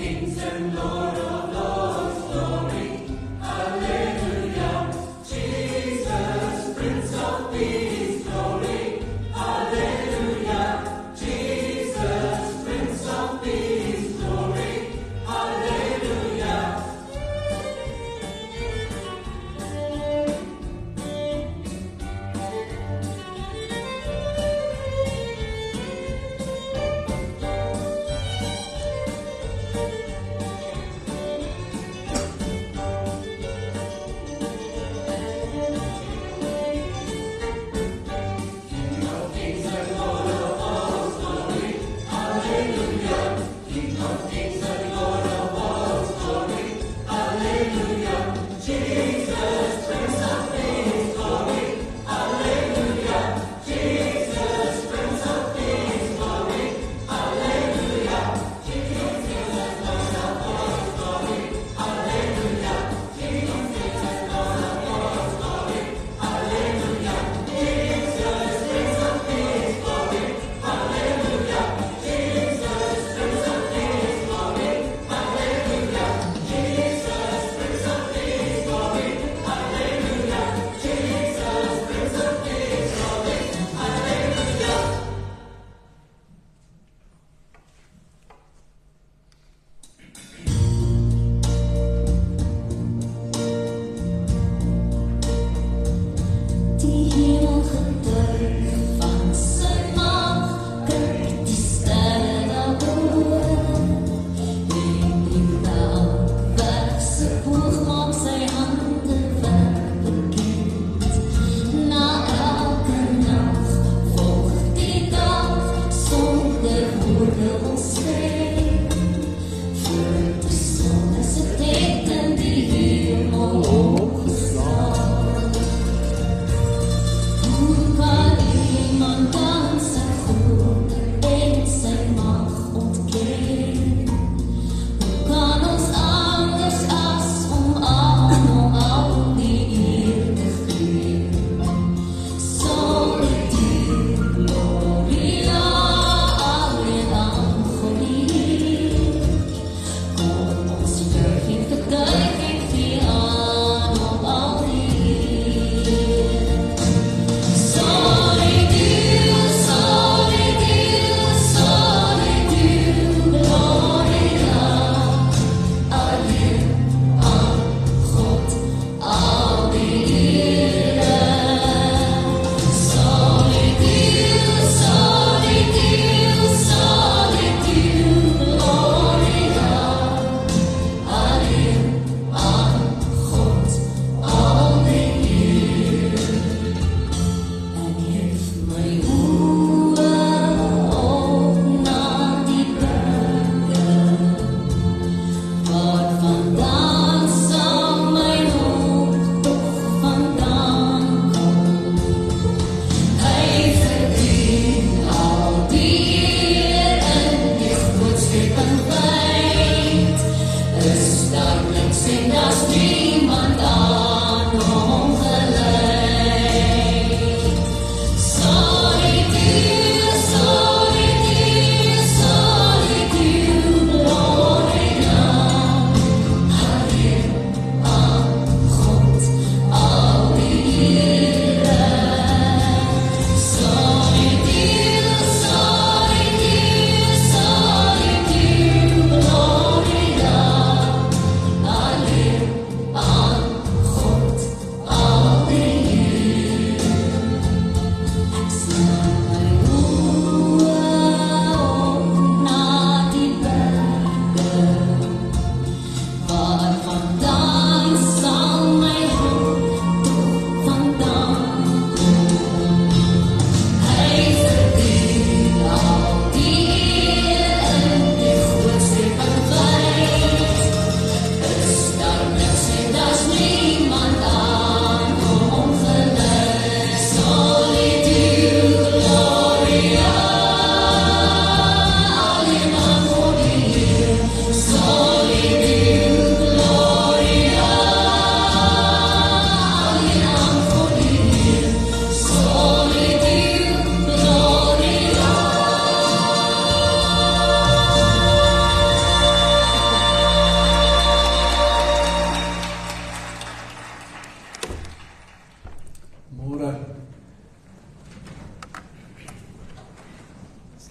Kings and Lord of Lords, glory, hallelujah. Jesus, Prince of Peace, glory, hallelujah. Jesus, Prince of Peace, glory, hallelujah.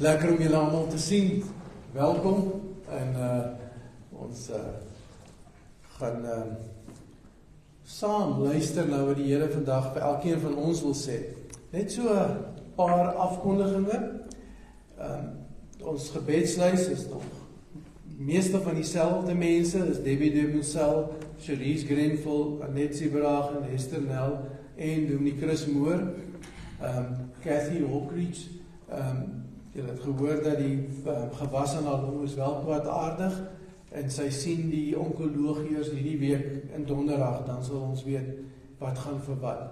Lekker om julle allemaal te sien. Welkom. En ons gaan saam luister nou wat die Here vandag vir elkeen van ons wil sê. Net so 'n paar afkondigings. Ons gebedslys is nog meeste van dieselfde mense. Dis Debbie de Moussel, Cherise Grenville, Annette Siebraag en Esther Nel en Dominique Chris Moore. Kathy Hawkridge. Jy het gehoor dat die gewas aan haar long is wel kwaadaardig en sy sien die onkoloog eers hierdie week in donderdag, dan sal ons weet wat gaan vir wat.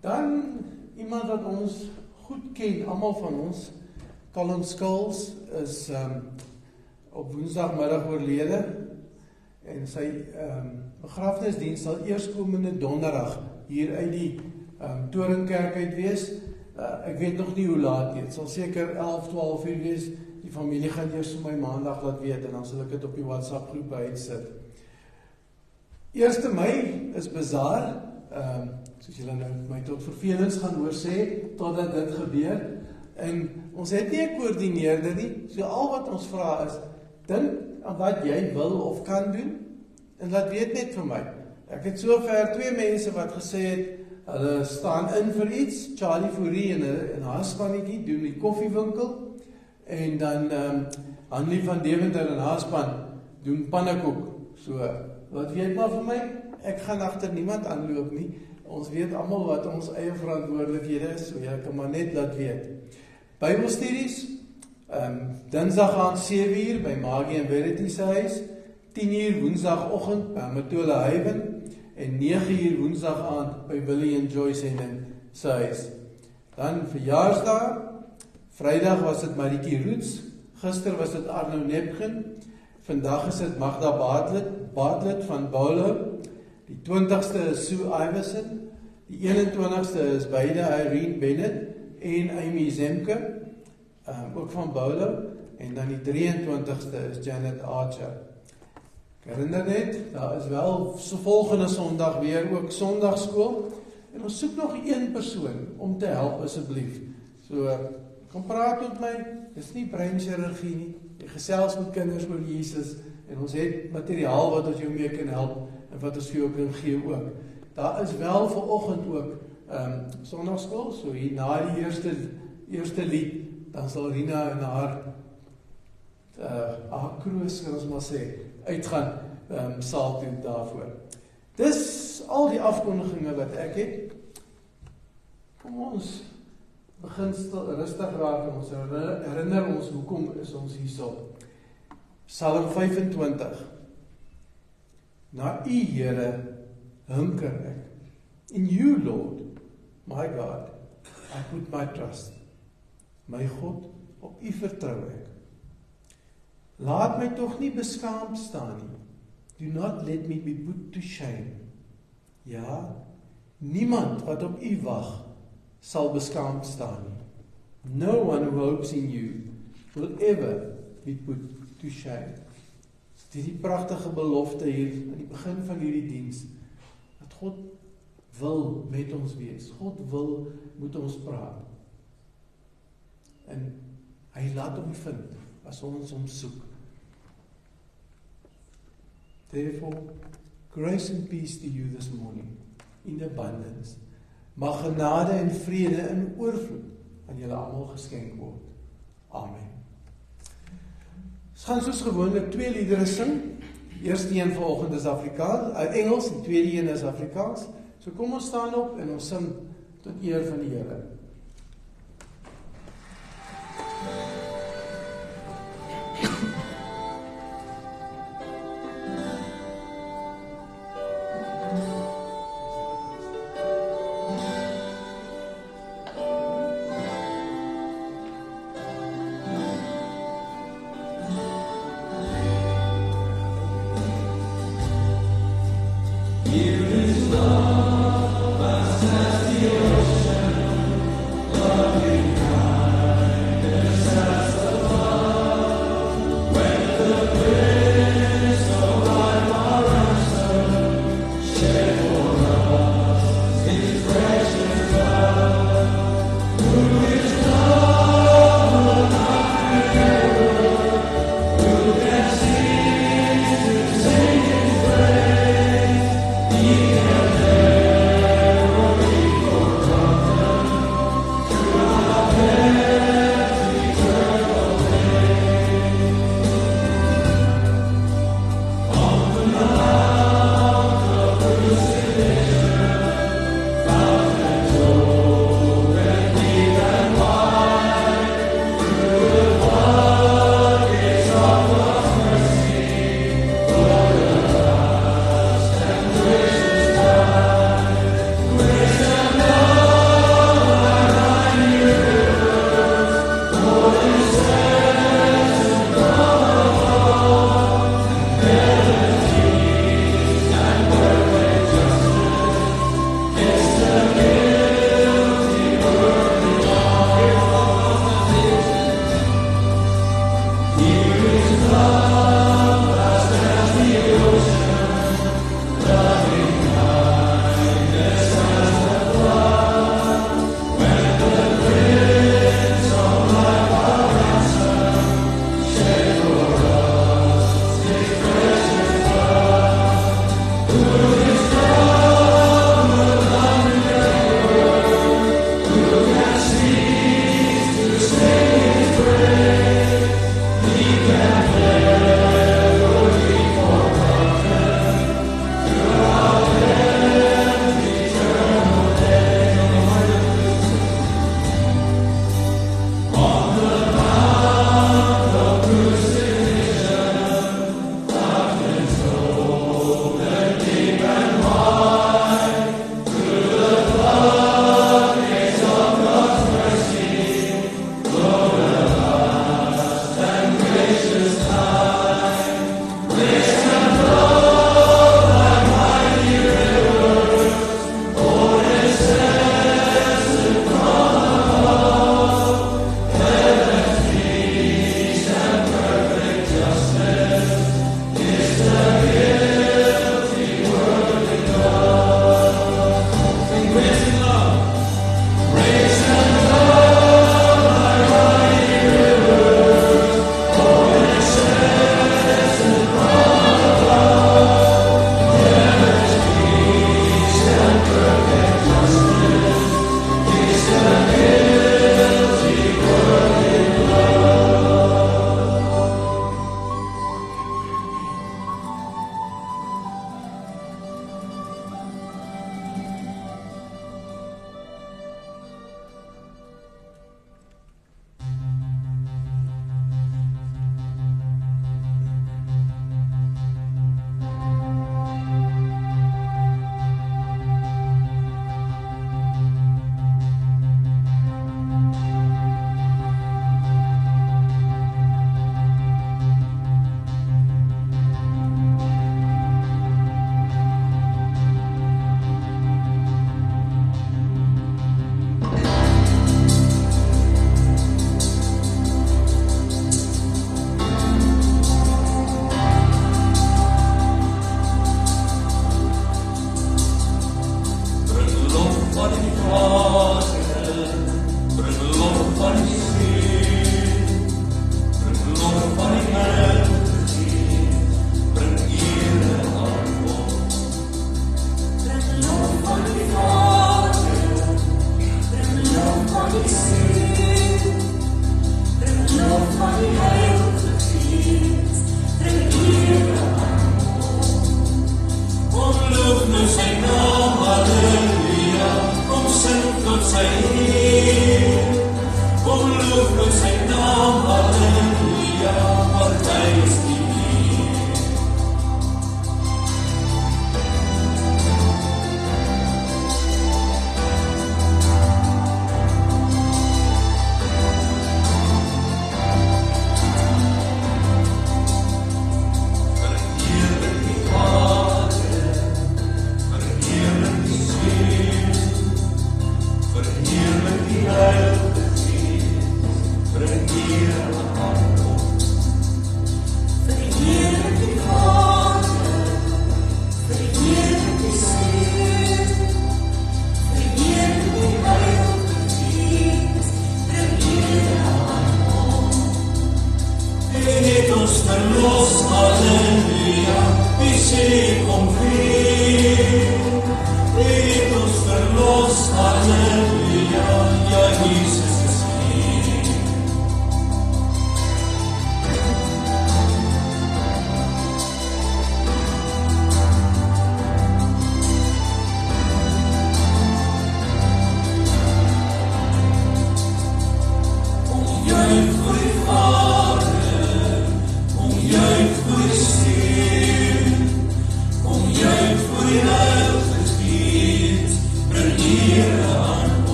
Dan iemand wat ons goed ken, almal van ons, Colin Skulls is op woensdagmiddag oorlede en sy begrafnisdiens sal eerskomende donderdag hier uit die Toringkerk uit wees. Ek weet nog nie hoe laat nie, het sal seker 11, 12 uur wees, die familie gaan eers vir my maandag laat weet, en dan sal ek dit op die WhatsApp groep uitsit. 1 Mei is bazaar, soos julle nou my tot vervelings gaan hoor sê, totdat dit gebeur, en ons het nie 'n koördineerder nie, so al wat ons vra is, dink aan wat jy wil of kan doen, en laat weet net vir my. Ek het sover 2 mense wat gesê het, hulle staan in vir iets, Charlie Fourie en haar spannetjie doen die koffiewinkel, en dan Hanlie van Deventer en haar span doen pannekoek. So, wat weet maar vir my, ek gaan agter niemand aanloop nie, ons weet almal wat ons eie verantwoordelikhede is, so jy kan maar net laat weet. Bybelstudies, Dinsdag aand 7 uur by Maggie en Verity se huis, 10 uur woensdagoggend by Matola Haven, en 9 uur woensdag aand by Willie en Joyce en sy huis. Dan verjaarsdag, Vrydag was dit Maritjie Roots, gister was dit Arno Nepgen, vandag is dit Magda Bartlett van Boulo, die 20ste is Sue Iverson, die 21ste is beide Irene Bennett en Amy Zemke, ook van Boulo, en dan die 23ste is Janet Archer. Ek herinner net, daar is wel so volgende Sondag weer ook Sondagskool, en ons soek nog 1 persoon om te help asseblief. So, kom praat met my, dis nie breinchirurgie nie, jy gesels met kinders oor Jesus, en ons het materiaal wat ons jou mee kan help, en wat ons vir jou kan gee ook. Daar is wel vanoggend ook Sondagskool, so hier na die eerste lied, dan sal Rina en haar kroos, kan ons maar sê, uitgaan saal toe daarvoor. Dis al die afkondigings wat ek het. Kom ons begin rustig raak en ons herinner ons hoekom is ons hierso. Psalm 25. Na U, Here, hunker ek. In You, Lord, my God, I put my trust. My God, op U vertrou ek. Laat my tog nie beskaamd staan nie. Do not let me be put to shame. Ja, niemand wat op U wag, sal beskaamd staan nie. No one who hopes in You will ever be put to shame. Dit is die pragtige belofte hier aan die begin van hierdie diens, dat God wil met ons wees. God wil met ons praat. En hy laat hom vind, as ons hom soek. Therefore, grace and peace to you this morning, in abundance. Mag genade en vrede in oorvloed aan julle almal geskenk word. Amen. Ons gaan soos gewoonlik 2 liedere sing. Die eerste een vanoggend is Afrikaans, Engels, en die tweede een is Afrikaans. So kom ons staan op en ons sing tot eer van die Here. Here is love, vast as the ocean.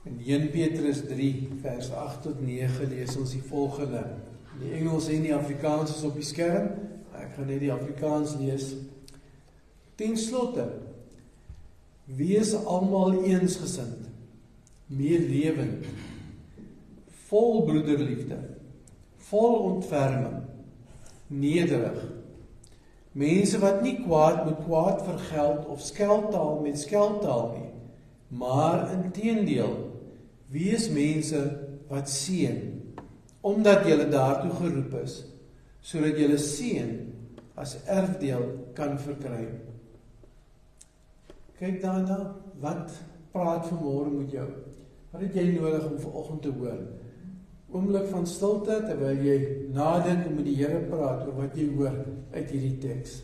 In 1 Petrus 3 vers 8 tot 9 lees ons die volgende. Die Engels en die Afrikaans is op die skerm. Ek gaan net die Afrikaans lees. Ten slotte, wees almal eensgesind, meelewend, vol broederliefde, vol ontferming, nederig. Mense wat nie kwaad met kwaad vergeld of skeltaal met skeltaal nie, maar inteendeel, wees mense wat seën, omdat julle daartoe geroep is, sodat julle seën as erfdeel kan verkry. Kyk daarna, wat praat vanmôre met jou? Wat het jy nodig om vanoggend te hoor? Oomblik van stilte, terwyl jy nadink en met die Here praat oor wat jy hoor uit hierdie teks.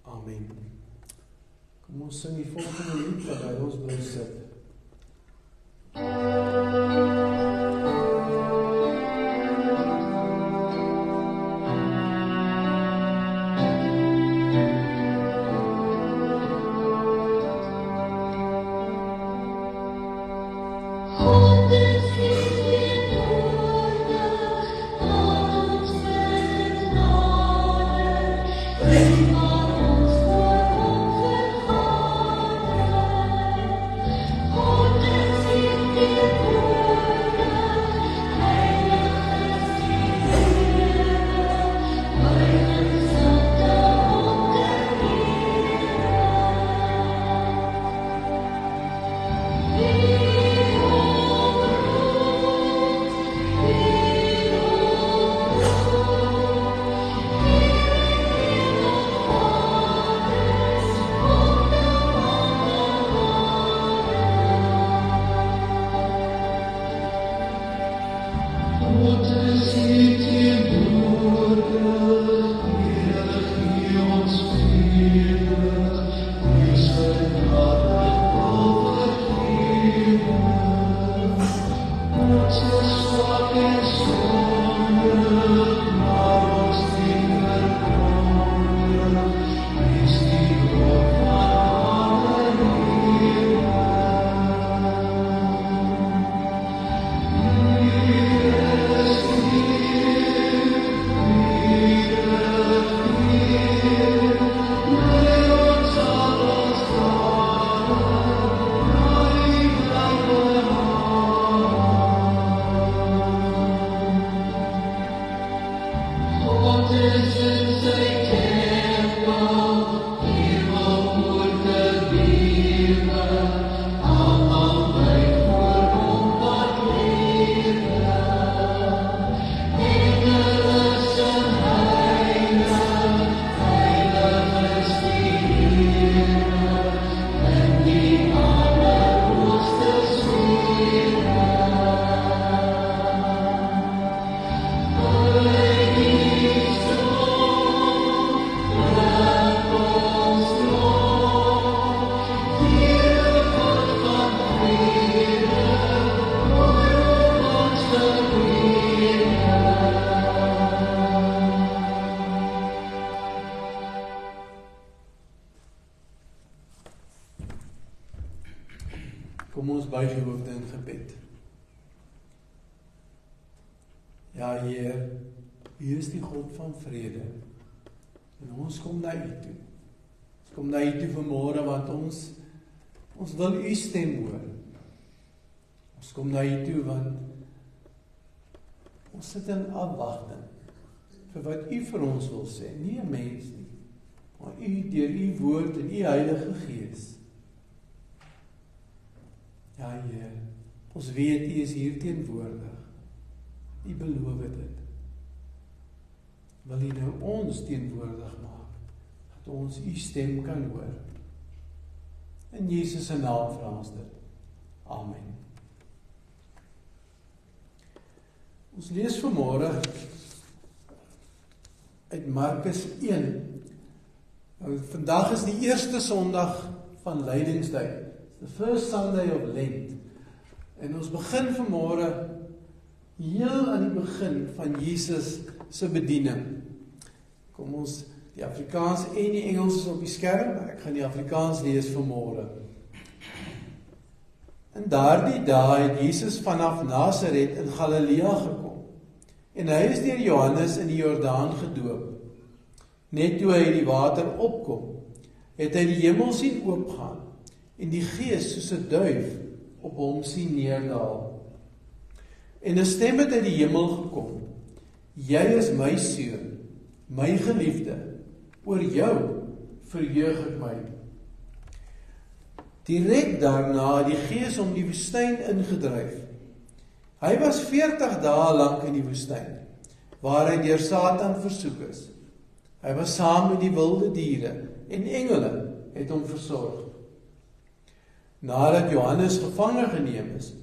Amen. Kom ons sing die volgende lied terwyl ons bly sit. Kom ons buig die hoofde in gebed. Ja, Heer, U is die God van vrede. En ons kom na U toe. Ons kom na U toe vanmôre want ons wil U stem hoor. Ons kom na U toe want ons sit in afwagting vir wat U vir ons wil sê. Nie 'n mens nie, maar U deur U woord en U Heilige Gees. Ja, Heer, ons weet U is hier teenwoordig. U beloof dit. Wil U nou ons teenwoordig maak, dat ons U stem kan hoor. In Jesus se naam vra ons dit. Amen. Ons lees vanmôre uit Markus 1. Nou, vandag is die eerste Sondag van Lydingstyd. the first Sunday of Lent. En ons begin vanmôre heel aan die begin van Jesus se bediening. Kom ons, die Afrikaans en die Engels is op die skerm, maar ek gaan die Afrikaans lees vanmôre. In daardie dae het Jesus vanaf Nasaret in Galilea gekom, en hy is deur Johannes in die Jordaan gedoop. Net toe hy die water opkom, het hy die hemel sien oopgaan, en die Gees soos 'n duif op hom sien neerdaal. En 'n stem het uit die hemel gekom: Jy is my seun, my geliefde, oor jou verheug ek my. Direk daarna het die Gees hom die woestyn ingedryf. Hy was 40 dae lank in die woestyn, waar hy deur Satan versoek is. Hy was saam met die wilde diere, en engele het hom versorg. Nadat Johannes gevange geneem is,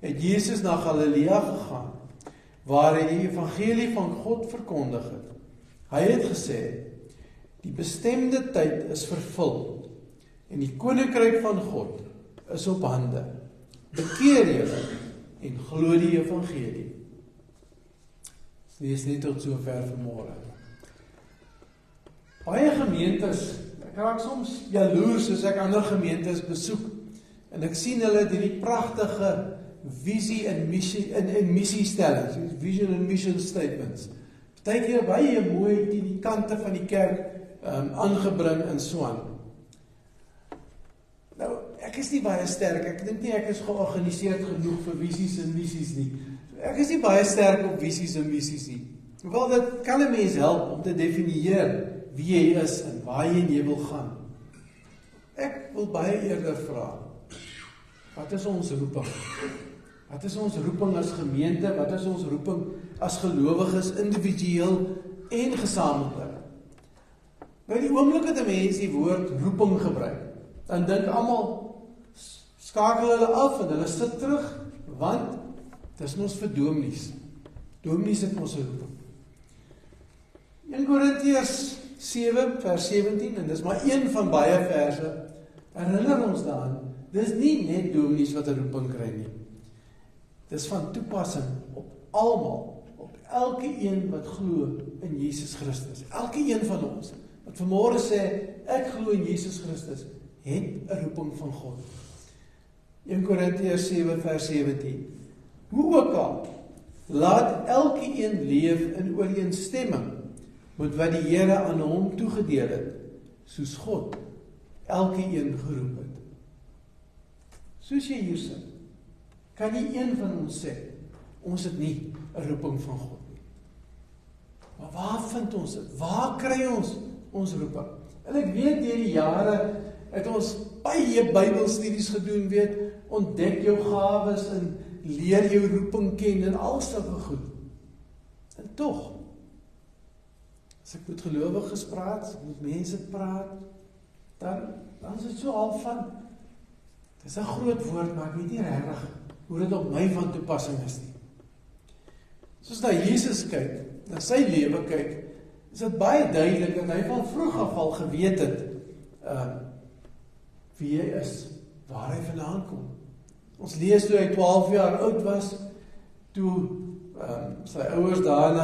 het Jesus na Galilea gegaan, waar hy die evangelie van God verkondig het. Hy het gesê, die bestemde tyd is vervul, en die koninkryk van God is op hande. Bekeer julle en glo die evangelie. Lees net tot sover vanmôre. Baie gemeentes, ek raak soms jaloers as ek ander gemeentes besoek, en ek sien hulle die pragtige visie en missiestellings, vision and mission statements. Partykeer baie mooi die kante van die kerk aangebring en so aan. Nou, ek is nie baie sterk, ek dink nie ek is georganiseerd genoeg vir visies en missies nie. Ek is nie baie sterk op visies en missies nie. Hoewel dit kan 'n mens help om te definieer wie jy is en waar jy wil gaan. Ek wil baie eerder vra, wat is ons roeping? Wat is ons roeping as gemeente? Wat is ons roeping as gelowiges, individueel en gesamentlik? Nou die oomblik dat 'n mens die woord roeping gebruik, dan dink almal, skakel hulle af en hulle sit terug, want dis ons vir dominees. Dominees het ons roeping. 1 Korintiërs 7 vers 17, en dis maar een van baie verse, herinner ons daaraan, dis nie net dominees wat 'n roeping kry nie. Dis van toepassing op almal, op elke een wat glo in Jesus Christus. Elke een van ons wat vanmôre sê, ek glo in Jesus Christus, het 'n roeping van God. 1 Korintiërs 7 vers 17. Hoe ook al, laat elke een leef in ooreenstemming met wat die Here aan hom toegedeel het, soos God elke een geroep het. Soos jy hier sit, kan nie een van ons sê, ons het nie 'n roeping van God nie. Maar waar vind ons dit? Waar kry ons roeping? En ek weet deur die jare het ons baie Bybelstudies gedoen, weet, ontdek jou gawes en leer jou roeping ken en al sulke goed. En tog, as ek met gelowiges praat, as ek met mense praat, dan is dit so al van, dis 'n groot woord, maar ek weet nie regtig hoe dit op my van toepassing is nie. Soos na Jesus kyk, na sy lewe kyk, is dit baie duidelik dat hy van vroeg af al geweet het wie hy is, waar hy vandaan kom. Ons lees toe hy 12 jaar oud was, toe sy ouers daar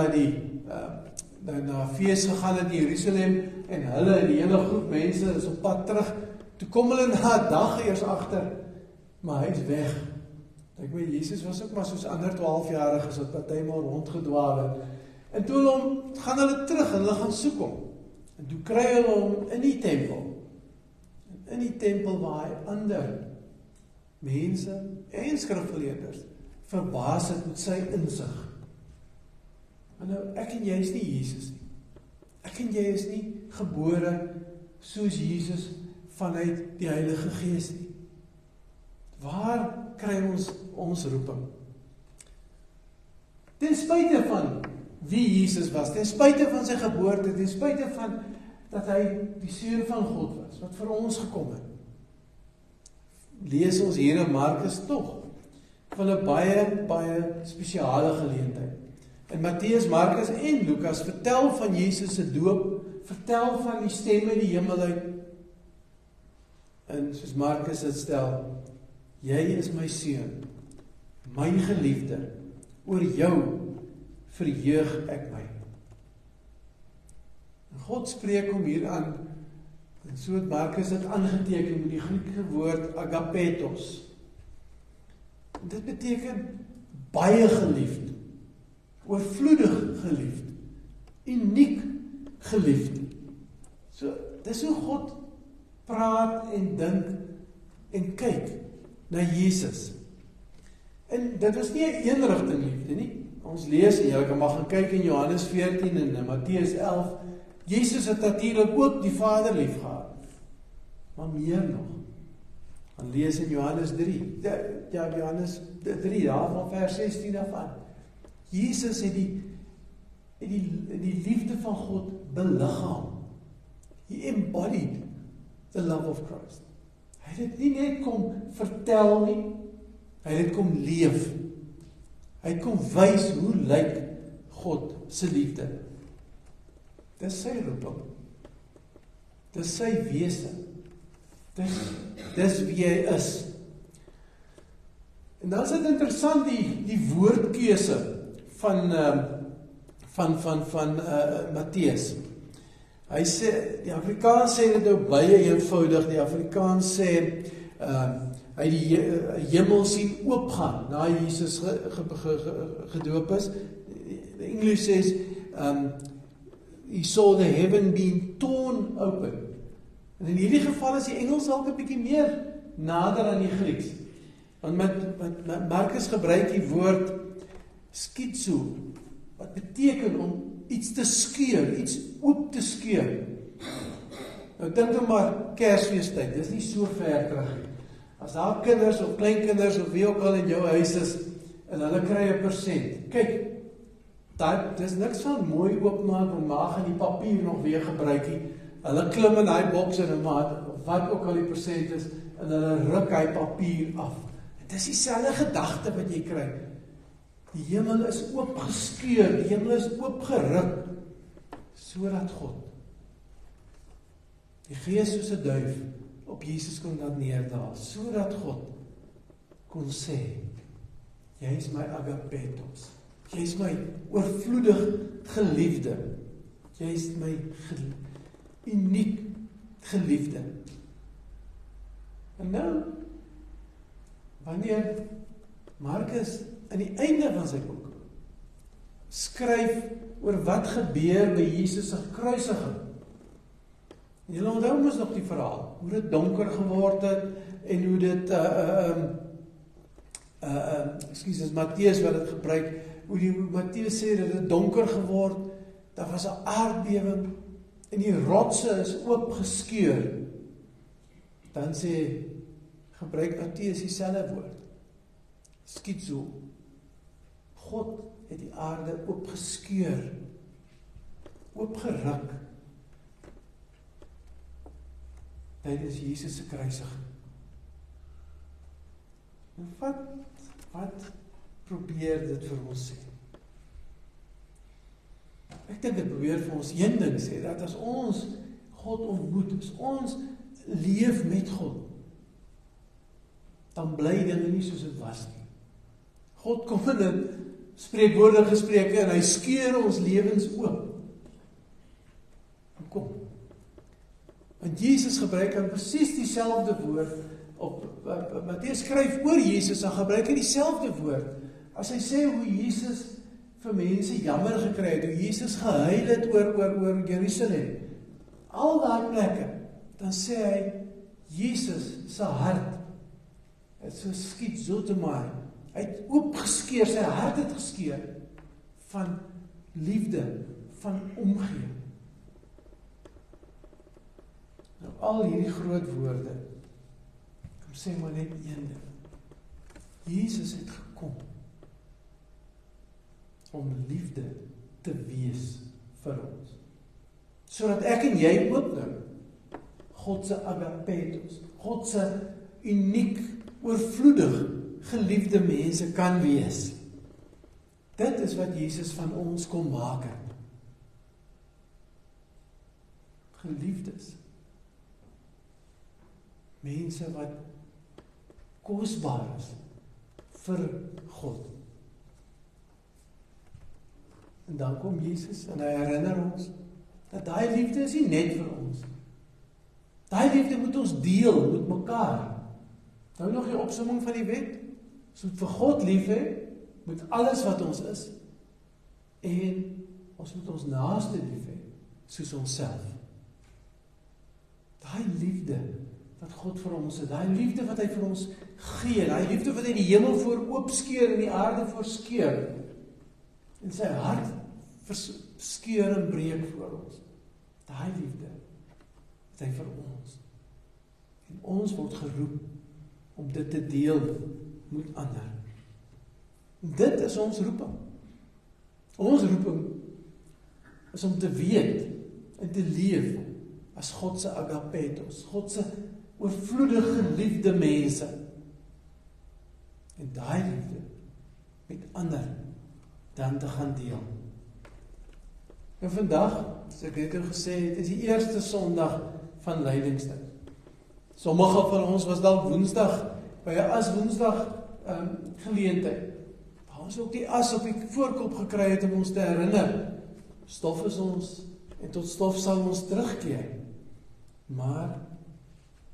na fees gegaan het in Jerusalem, en hulle, die hele groep mense is op pad terug, toe kom hulle na 'n dag eers agter, maar hy is weg. Ek weet, Jesus was ook maar soos ander 12-jariges wat partymal rondgedwaal het. En toe gaan hulle terug en hulle gaan soek hom. En toe kry hulle hom in die tempel. In die tempel waar hy ander mense en skrifgeleerders verbaas het met sy insig. Maar nou, ek en jy is nie Jesus nie. Ek en jy is nie gebore soos Jesus vanuit die Heilige Gees nie. Waar kry ons roeping? Ten spyte van wie Jesus was, ten spyte van sy geboorte, ten spyte van dat hy die Seun van God was, wat vir ons gekom het, lees ons hier in Markus tog van 'n baie spesiale geleentheid. In Matteus, Markus en Lukas vertel van Jesus se doop, vertel van die stemme in die hemel uit. En soos Markus dit stel, jy is my seun, my geliefde, oor jou verheug ek my. En God spreek hom hier aan, en so het Markus dit aangeteken met die Griekse woord agapetos. En dit beteken baie geliefd, oorvloedig geliefd, uniek geliefd. So, dis hoe God praat en dink en kyk na Jesus. En dit was nie 'n eenrigting liefde nie. Ons lees en jy kan maar gaan kyk in Johannes 14 en in Matteus 11. Jesus het natuurlik ook die Vader lief gehad. Maar meer nog. Dan lees in Johannes 3. Ja, Johannes 3, daar van vers 16 af aan. Jesus het die liefde van God beliggaam. He embodied the love of Christ. Hy het dit nie net kom vertel nie, hy het dit kom leef. Hy het kom wys hoe lyk God se liefde. Dis sy roeping. Dis sy wese. Dis wie hy is. En dan is dit interessant die woordkeuse van Matteus. Hy sê, die Afrikaans sê dit nou baie eenvoudig, die Afrikaans sê, hy die hemel sien oopgaan, na Jesus gedoop is. The English says, he saw the heaven being torn open. En in hierdie geval is die Engels dalk 'n bietjie meer nader aan die Grieks. Want met Markus gebruik die woord schizo, wat beteken om iets te skeur, iets oop te skeur. Nou dink nou maar Kersfeestyd, dis nie so ver terug nie. As daar kinders of kleinkinders of wie ook al in jou huis is, en hulle kry 'n persent, kyk, dis niks van mooi oopmaak en maar gaan die papier nog weer gebruik nie. Hulle klim in daai boks en wat ook al die persent is, en hulle ruk hy papier af. Dit is dieselfde gedagte wat jy kry. Die hemel is oopgeskeur, die hemel is oopgeruk, sodat God, die Gees soos 'n duif, op Jesus kon laat neerdal, sodat God kon sê, jy is my agapetos, jy is my oorvloedig geliefde, jy is my uniek geliefde. En nou, wanneer Markus aan die einde van sy boek skryf oor wat gebeur by Jesus se kruisiging. En julle onthou mos nog die verhaal, hoe dit donker geword het en hoe dit as Matteus wat dit gebruik, hoe die Matteus sê dat dit donker geword, daar was 'n aardbewing en die rotse is oopgeskeur. Dan sê gebruik Matteus dieselfde woord. Schizo. God het die aarde oopgeskeur, oopgeruk, tydens Jesus se kruisiging. En wat probeer dit vir ons sê? Ek dink dit probeer vir ons een ding sê, dat as ons God ontmoet, as ons leef met God, dan bly dinge nie soos dit was nie. God kom in 'n spreekwoordige gespreke en hy skeur ons lewens oop. Kom. Want Jesus gebruik dan presies dieselfde woord Matteus skryf oor Jesus en gebruik hy dieselfde woord. As hy sê hoe Jesus vir mense jammer gekry het, hoe Jesus gehuil het oor Jerusalem. Al daai plekke, dan sê hy Jesus se hart het so schizotomai. Hy het oopgeskeur, sy hart het geskeur van liefde, van omgee. Nou al hierdie groot woorde, kom sê maar net een ding. Jesus het gekom om liefde te wees vir ons. Sodat ek en jy ook nou God se agapetos, God se uniek, oorvloedig geliefde mense kan wees. Dit is wat Jesus van ons kom maak het. Geliefdes. Mense wat kosbaar is vir God. En dan kom Jesus en hy herinner ons dat daai liefde is nie net vir ons. Daai liefde moet ons deel met mekaar. Nou nog die opsomming van die wet. Ons moet vir God lief hê met alles wat ons is. En ons moet ons naaste lief hê soos onsself. Daai liefde wat God vir ons het, daai liefde wat hy vir ons gee, daai liefde wat hy die hemel voor oopskeur en die aarde voor skeur, en sy hart skeur en breek vir ons. Daai liefde het hy vir ons. En ons word geroep om dit te deel met ander. Dit is ons roeping. Ons roeping is om te weet en te leef as God se agapetos, God se oorvloedig geliefde mense. En daai liefde met ander dan te gaan deel. En vandag, soos ek net al gesê het, is die eerste Sondag van Lydingstyd. Sommige van ons was dalk Woensdag by 'n as Woensdag geleentheid. Waar ons ook die as op die voorkop gekry het om ons te herinner. Stof is ons en tot stof sal ons terugkeer. Maar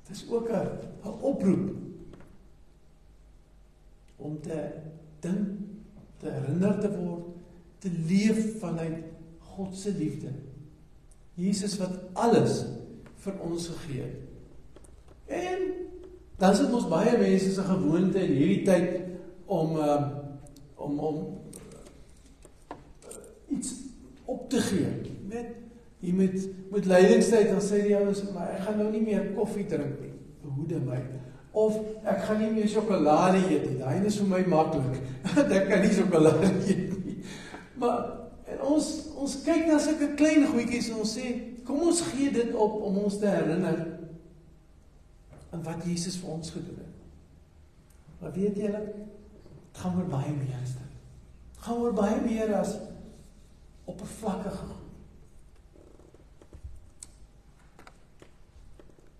dit is ook 'n oproep om te dink, te herinner te word, te leef vanuit God se liefde. Jesus wat alles vir ons gegee het. En dan is dit ons baie mense se gewoonte in hierdie tyd om iets op te gee. Met Lydingstyd, dan sê die ouens, maar ek gaan nou nie meer koffie drink nie, behoede my. Of ek gaan nie meer sjokolade eet nie, daai is vir my maklik. Ek kan nie sjokolade eet nie. Maar en ons kyk na sulke klein goedjies en ons sê, kom ons gee dit op om ons te herinner aan wat Jesus vir ons gedoen het. Maar weet julle, het gaan oor baie meer as dit. Het gaan oor baie meer as oppervlakkige goed.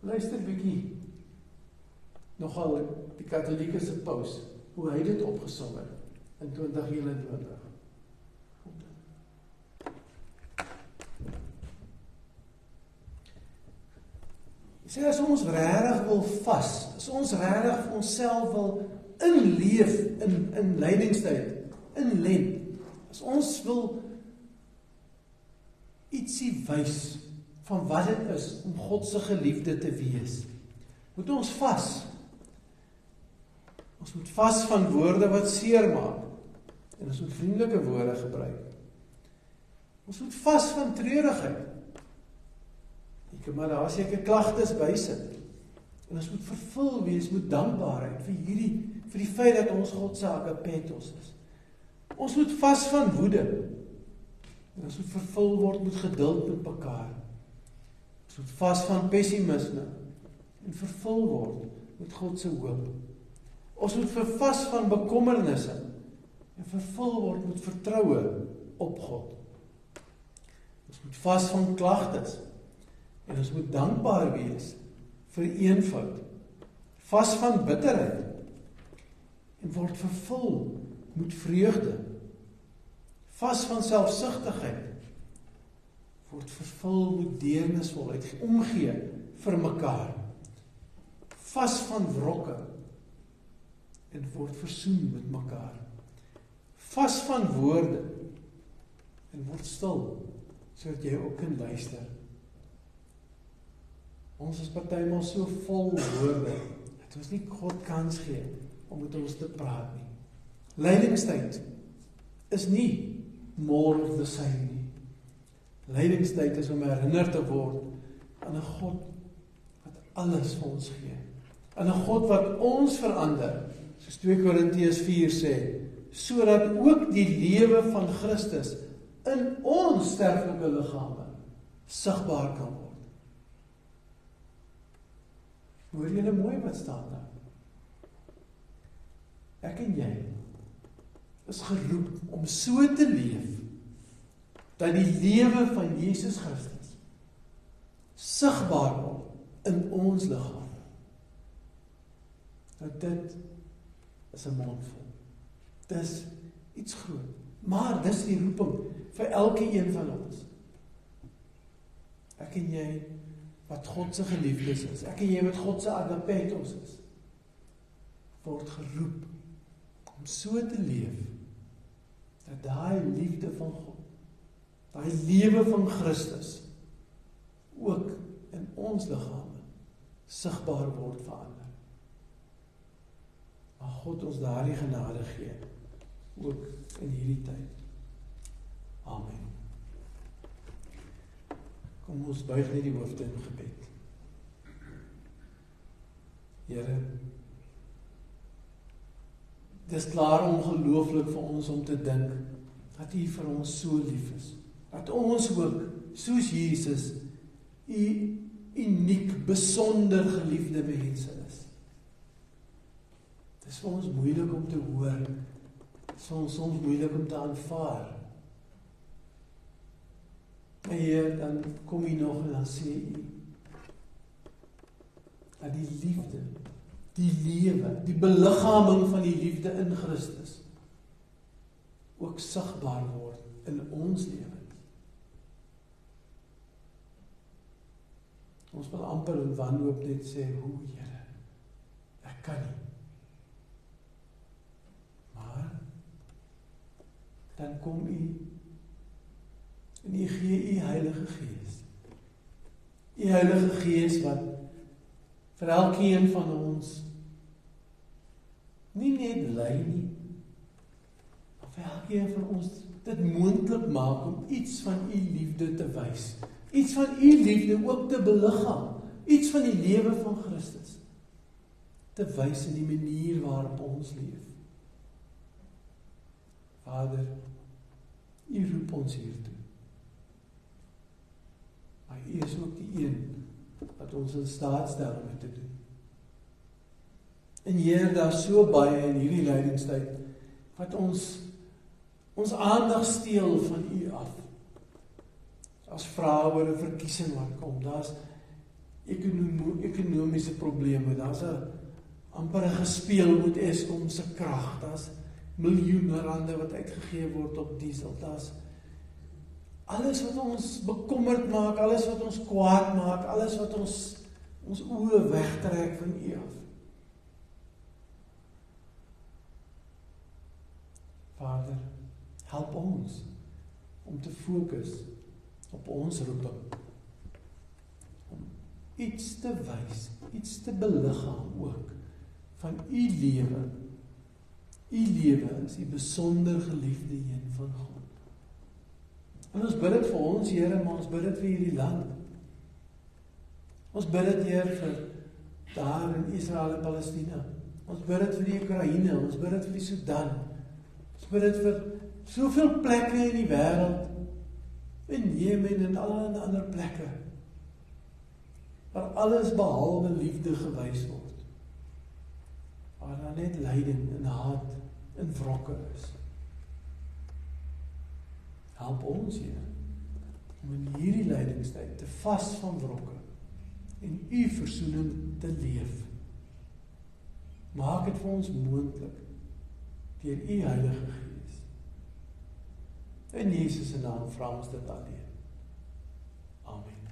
Luister bietjie nogal die Katolieke se paus, hoe hy dit opgesom het in 2021. Sê as ons regtig wil vas, as ons regtig vir onsself wil inleef in lydingstyd, in Lent, as ons wil ietsie wys van wat dit is om God se geliefde te wees, moet ons vas. Ons moet vas van woorde wat seer maak, en ons moet vriendelike woorde gebruik. Ons moet vas van treurigheid. Maar daar seker klagtes bysit. En ons moet vervul wees met dankbaarheid vir die feit dat ons God se agapetos is. Ons moet vas van woede. En ons moet vervul word met geduld met mekaar. Ons moet vas van pessimisme en vervul word met God se hoop. Ons moet vas van bekommernisse en vervul word met vertroue op God. Ons moet vas van klagtes. En ons moet dankbaar wees vir eenvoud, vas van bitterheid, en word vervul met vreugde, vas van selfsugtigheid, word vervul met deernisvolheid, omgee vir mekaar, vas van wrokke, en word versoen met mekaar, vas van woorde, en word stil, sodat jy ook kan luister. Ons is partymal so vol woorde, dat ons nie God kans gee om met ons te praat nie. Lydingstyd is nie more of the same nie. Lydingstyd is om herinner te word aan 'n God wat alles vir ons gee. Aan 'n God wat ons verander, soos 2 Korintiërs 4 sê, sodat ook die lewe van Christus in ons sterflike liggame sigbaar kan word. Hoor julle mooi wat staan daar? Ek en jy is geroep om so te leef, dat die lewe van Jesus Christus sigbaar word in ons liggaam. Nou dit is 'n mondvol. Dis iets groot. Maar dis die roeping vir elke een van ons. Ek en jy wat God se geliefdes is, ek en jy wat God se agapetos is, word geroep om so te leef dat daai liefde van God, daai lewe van Christus ook in ons liggame sigbaar word vir ander. Maar God ons daardie genade gee, ook in hierdie tyd. Amen. Kom ons buig net die hoofde in gebed. Here, dis klaar ongelooflik vir ons om te dink dat U vir ons so lief is. Dat ons ook, soos Jesus, U uniek, besonder geliefde mense is. Dis vir ons moeilik om te hoor. Dis vir ons soms moeilik om te aanvaar. Maar Heer, dan kom U nog en dan sê U dat die liefde, die lewe, die beliggaming van die liefde in Christus ook sigbaar word in ons lewens. Ons wil amper in wanhoop net sê, hoe Here, ek kan nie. Maar dan kom U en U gee U Heilige Gees. U Heilige Gees wat vir elkeen van ons nie net lei nie, maar vir elkeen van ons dit moontlik maak om iets van U liefde te wys. Iets van U liefde ook te beliggaam. Iets van die lewe van Christus te wys in die manier waarop ons leef. Vader, U roep ons hiertoe. Maar U is ook die een wat ons in staat stel om dit te doen. En Heer, daar so baie in hierdie lydingstyd wat ons aandag steel van U af. As vrae oor 'n verkiesing wat kom, daar's ekonomiese probleme, daar's amper 'n gespeel met Eskom se krag, daar's miljoene rande wat uitgegee word op diesel, daar's alles wat ons bekommerd maak, alles wat ons kwaad maak, alles wat ons oë wegtrek van U af. Vader, help ons om te fokus op ons roeping. Om iets te wys, iets te beliggaam ook van U lewe. U lewe is die besonder geliefde een van God. En ons bid dit vir ons, Here, maar ons bid dit vir hierdie land. Ons bid dit, Heer, vir daar in Israel en Palestina. Ons bid dit vir die Oekraïne, ons bid dit vir die Sudan. Ons bid dit vir soveel plekke in die wêreld, in Jemen en alle ander plekke, waar alles behalwe liefde gewys word. Waar daar net lyding en haat en wrokke is. Help ons, Heer, om in hierdie lydingstyd te vas van wrokke en U versoening te leef. Maak dit vir ons moontlik deur U Heilige Gees. In Jesus se naam vra ons dit alleen. Amen.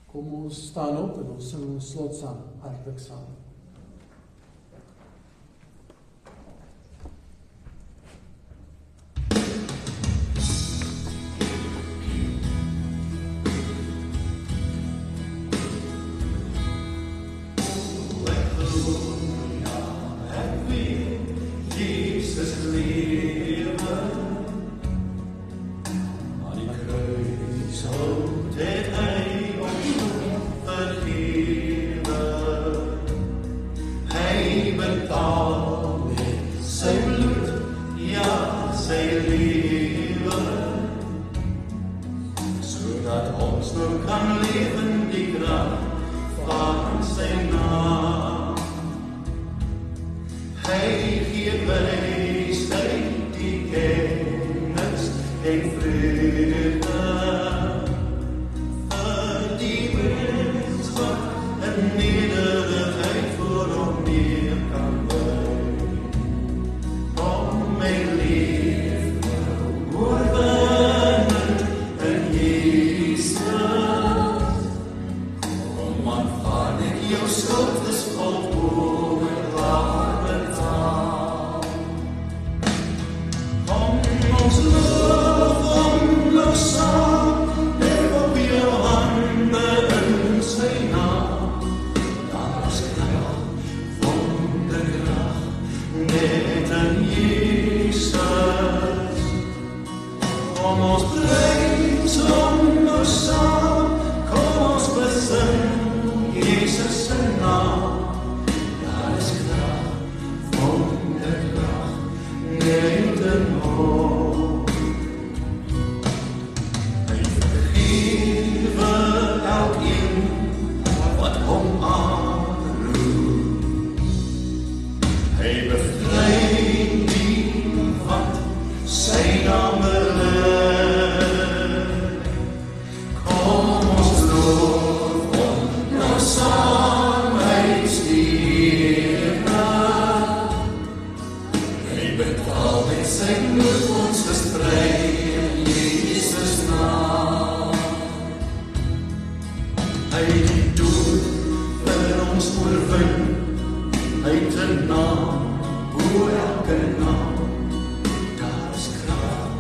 Kom ons staan op en ons sing ons slotsang hartlik saam. Neither uit 'n naam, bo elke naam. Daar is krag,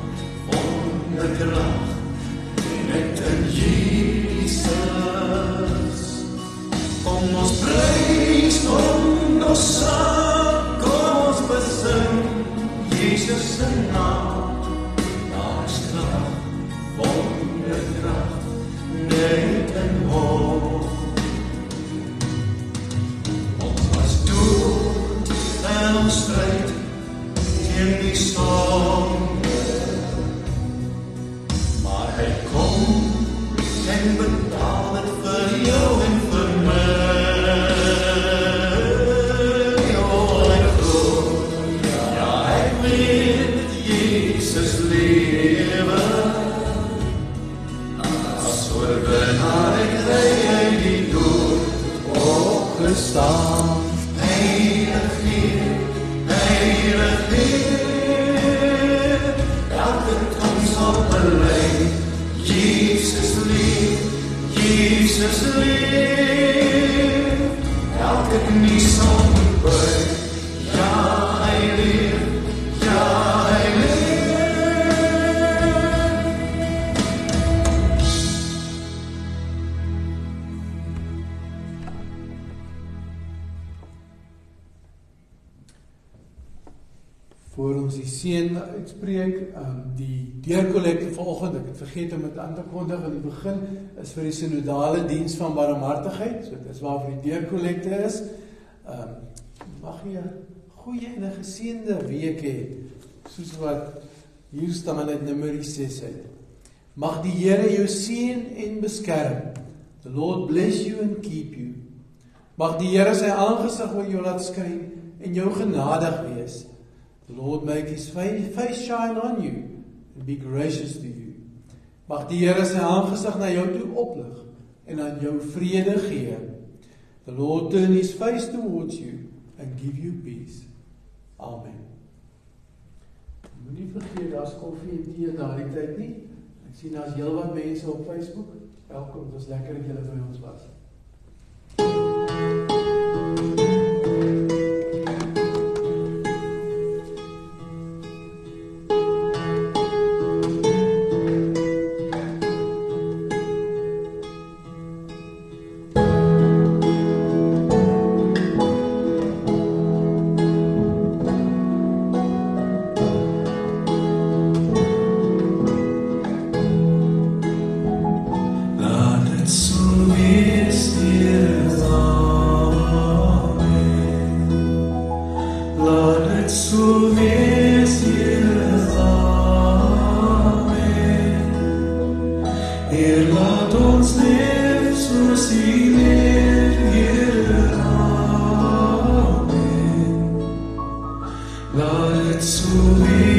wonderkrag, net in Jesus. Kom ons prys, kom ons sang, kom ons besing Jesus se naam. Daar is krag, wonderkrag, net in hom. Ons was dood en ons stryd teen die sonde, maar hy kom en betaal het vir jou en vir my. Oh, ek glo, ja, ek weet Jesus lewe. As oorwinnaar ek ry uit die dood opgestaan. Heilig Heer, elke tong sal bely, Jesus leef, elke knie sal buig, ja hy leef, ja hy leef. Voor ons die seën uitspreek, die deurkollekte vanoggend, ek het vergeet om dit aan te kondig aan die begin, is vir die synodale diens van barmhartigheid. So dit is waarvoor die deurkollekte is. Mag jy 'n goeie en 'n geseënde week hê, soos wat hier staan uit Numeri 6 uit. Mag die Here jou seën en beskerm. The Lord bless you and keep you. Mag die Here sy aangesig oor jou laat skyn en jou genadig wees. The Lord make his face shine on you and be gracious to you. Mag die Here sy aangesig na jou toe oplig en aan jou vrede gee. The Lord turn his face towards you and give you peace. Amen. Moenie vergeet, daar's koffie en tee daardie tyd nie. Ek sien daar's heelwat mense op Facebook. Welkom, dit was lekker dat julle by ons was. Laat het so wees.